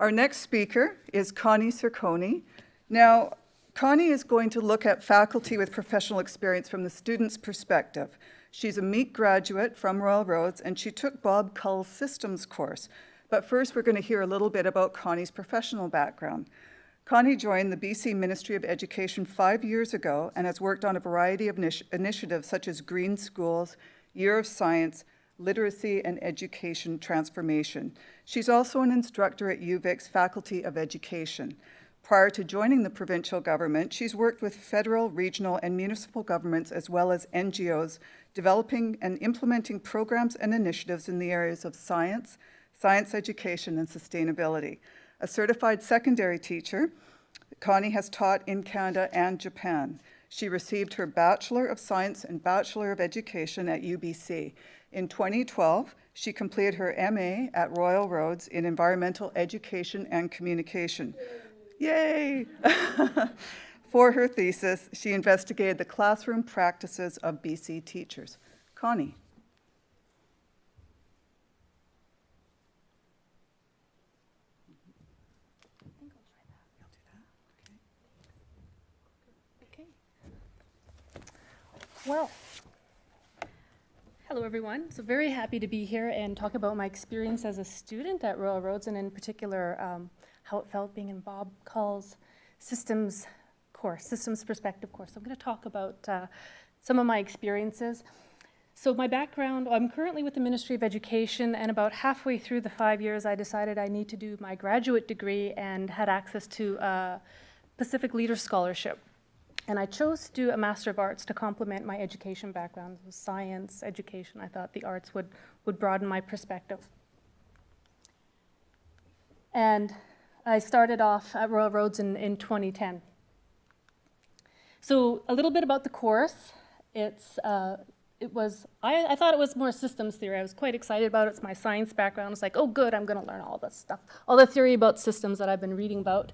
Our next speaker is Connie Cirkony. Now, Connie is going to look at faculty with professional experience from the student's perspective. She's a MEEC graduate from Royal Roads, and she took Bob Cull's systems course. But first, we're going to hear a little bit about Connie's professional background. Connie joined the BC Ministry of Education 5 years ago and has worked on a variety of initiatives such as Green Schools, Year of Science, Literacy and Education Transformation. She's also an instructor at UVic's Faculty of Education. Prior to joining the provincial government, she's worked with federal, regional, and municipal governments as well as NGOs, developing and implementing programs and initiatives in the areas of science, science education, and sustainability. A certified secondary teacher, Connie has taught in Canada and Japan. She received her Bachelor of Science and Bachelor of Education at UBC. In 2012, she completed her MA at Royal Roads in Environmental Education and Communication. Yay! For her thesis, she investigated the classroom practices of BC teachers. Connie. Well, hello everyone. So very happy to be here and talk about my experience as a student at Royal Roads, and in particular how it felt being in Bob Cull's systems perspective course. So I'm going to talk about some of my experiences. So my background, I'm currently with the Ministry of Education, and about halfway through the 5 years I decided I need to do my graduate degree and had access to a Pacific Leaders Scholarship. And I chose to do a Master of Arts to complement my education background. It was science, education. I thought the arts would broaden my perspective. And I started off at Royal Roads in 2010. So a little bit about the course. I thought it was more systems theory. I was quite excited about it. It's my science background. It's like, oh good, I'm going to learn all this stuff, all the theory about systems that I've been reading about.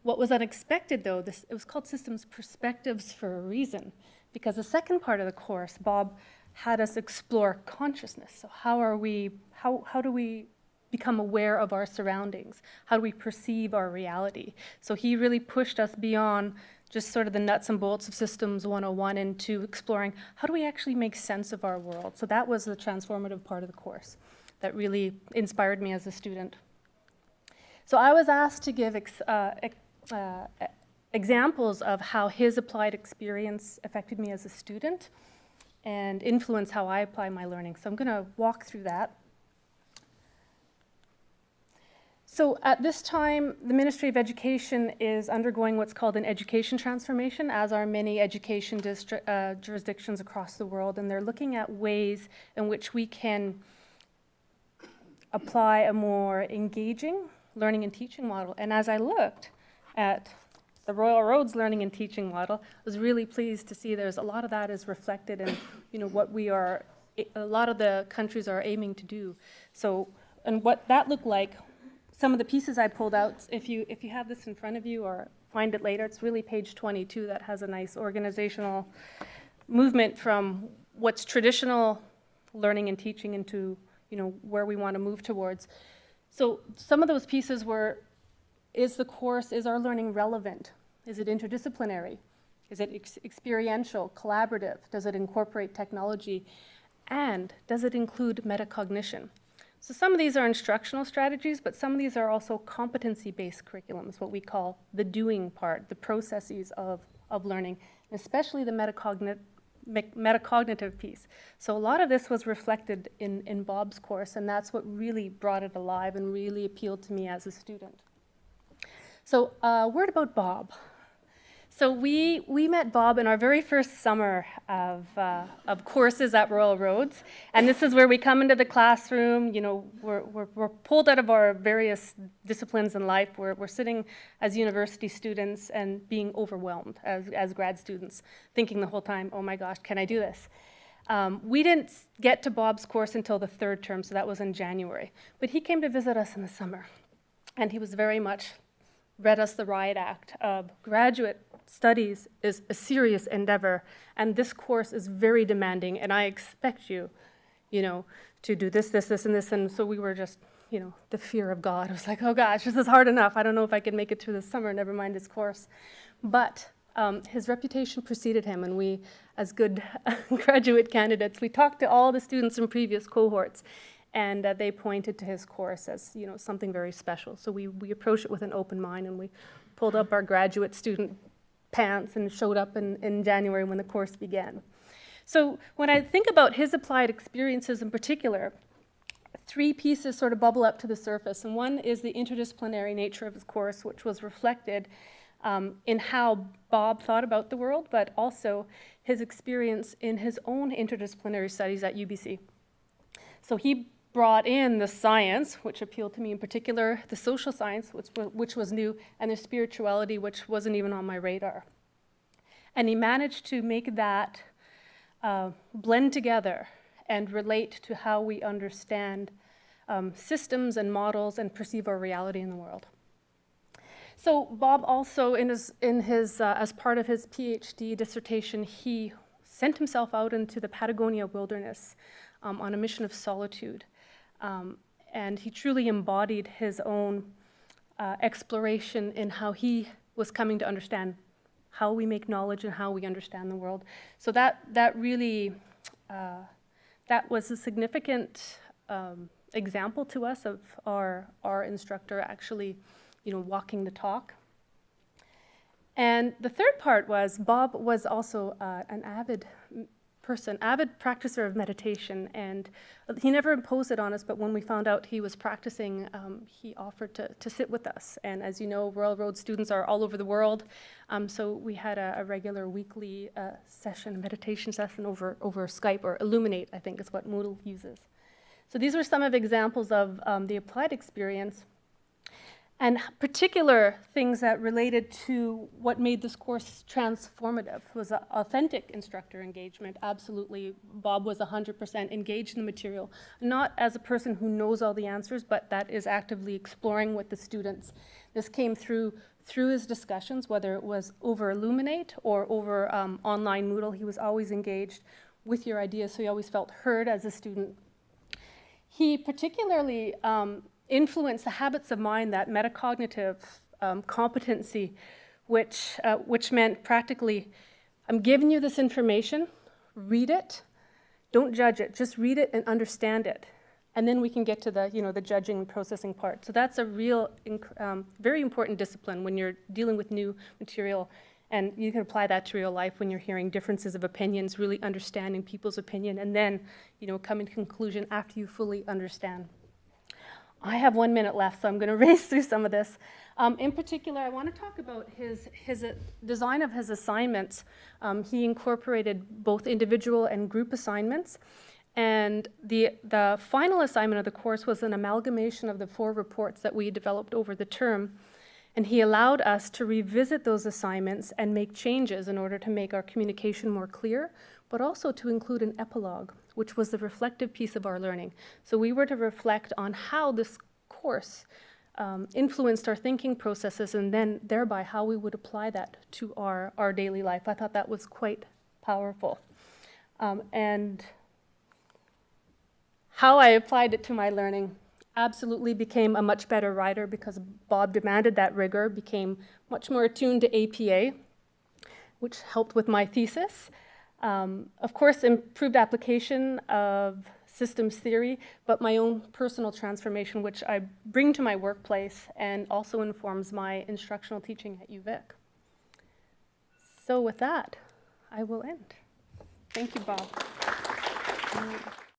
What was unexpected, though, it was called Systems Perspectives for a reason, because the second part of the course, Bob had us explore consciousness. So how do we become aware of our surroundings? How do we perceive our reality? So he really pushed us beyond just sort of the nuts and bolts of Systems 101 into exploring how do we actually make sense of our world. So that was the transformative part of the course that really inspired me as a student. So I was asked to give examples of how his applied experience affected me as a student and influenced how I apply my learning. So I'm going to walk through that. So at this time, the Ministry of Education is undergoing what's called an education transformation, as are many education jurisdictions across the world, and they're looking at ways in which we can apply a more engaging learning and teaching model. And as I looked at the Royal Roads learning and teaching model, I was really pleased to see there's a lot of that is reflected in what a lot of the countries are aiming to do. So, and what that looked like, some of the pieces I pulled out, if you have this in front of you or find it later, it's really page 22 that has a nice organizational movement from what's traditional learning and teaching into where we want to move towards. So some of those pieces were, is our learning relevant? Is it interdisciplinary? Is it experiential, collaborative? Does it incorporate technology? And does it include metacognition? So some of these are instructional strategies, but some of these are also competency-based curriculums, what we call the doing part, the processes of learning, especially the metacognitive piece. So a lot of this was reflected in Bob's course, and that's what really brought it alive and really appealed to me as a student. So a word about Bob. So we met Bob in our very first summer of courses at Royal Roads, and this is where we come into the classroom. We're pulled out of our various disciplines in life. We're sitting as university students and being overwhelmed as grad students, thinking the whole time, oh my gosh, can I do this? We didn't get to Bob's course until the third term, so that was in January. But he came to visit us in the summer, and he was very much read us the riot act of graduate studies is a serious endeavor, and this course is very demanding, and I expect you, to do this, and this, and so we were just the fear of God. I was like, oh gosh, this is hard enough. I don't know if I can make it through this summer, never mind his course. But his reputation preceded him, and we, as good graduate candidates, we talked to all the students in previous cohorts, and they pointed to his course as something very special. So we approached it with an open mind, and we pulled up our graduate student pants and showed up in January when the course began. So when I think about his applied experiences in particular, 3 pieces sort of bubble up to the surface, and one is the interdisciplinary nature of his course, which was reflected in how Bob thought about the world, but also his experience in his own interdisciplinary studies at UBC. So he brought in the science, which appealed to me in particular, the social science, which was new, and the spirituality, which wasn't even on my radar. And he managed to make that blend together and relate to how we understand systems and models and perceive our reality in the world. So Bob also, as part of his PhD dissertation, he sent himself out into the Patagonia wilderness on a mission of solitude. And he truly embodied his own exploration in how he was coming to understand how we make knowledge and how we understand the world. So that really, that was a significant example to us of our instructor actually walking the talk. And the third part was Bob was also an avid practicer of meditation, and he never imposed it on us, but when we found out he was practicing, he offered to sit with us. And as you know, Royal Road students are all over the world, so we had a regular weekly meditation session over Skype, or Illuminate, I think is what Moodle uses. So these were some of the examples of the applied experience. And particular things that related to what made this course transformative was authentic instructor engagement. Absolutely, Bob was 100% engaged in the material, not as a person who knows all the answers, but that is actively exploring with the students. This came through his discussions, whether it was over Illuminate or over online Moodle. He was always engaged with your ideas, so he always felt heard as a student. He particularly influence the habits of mind, that metacognitive competency, which meant practically, I'm giving you this information, read it, don't judge it, just read it and understand it. And then we can get to the judging and processing part. So that's a real, very important discipline when you're dealing with new material. And you can apply that to real life when you're hearing differences of opinions, really understanding people's opinion, and then coming to conclusion after you fully understand. I have 1 minute left, so I'm going to race through some of this. In particular, I want to talk about his design of his assignments. He incorporated both individual and group assignments. And the final assignment of the course was an amalgamation of the 4 reports that we developed over the term. And he allowed us to revisit those assignments and make changes in order to make our communication more clear, but also to include an epilogue, which was the reflective piece of our learning. So we were to reflect on how this course influenced our thinking processes, and then thereby how we would apply that to our daily life. I thought that was quite powerful. And how I applied it to my learning: absolutely became a much better writer because Bob demanded that rigor, became much more attuned to APA, which helped with my thesis. Of course, improved application of systems theory, but my own personal transformation, which I bring to my workplace and also informs my instructional teaching at UVic. So with that, I will end. Thank you, Bob.